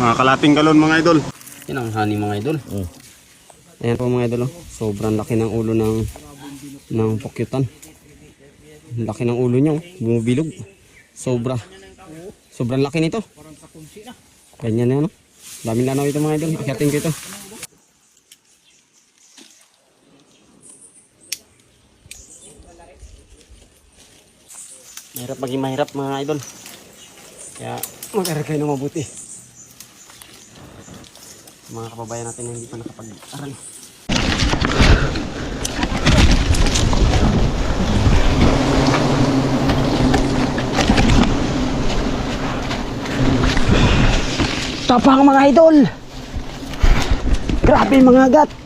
Mga kalating galon mga idol. Yan ang honey mga idol. Ayan po mga idol. Sobrang laki ng ulo ng pokyutan. Laki ng ulo niya. Bumubilog. Sobrang laki nito. Ganyan na ano. Daming lanaw ito mga idol. Akyatin ko ito. Mahirap maging mahirap mga idol. Kaya mag-aral kayo na mabuti. Mga kababayan natin na hindi pa nakapag-aral. Tapang mga idol. Grabe mga agat.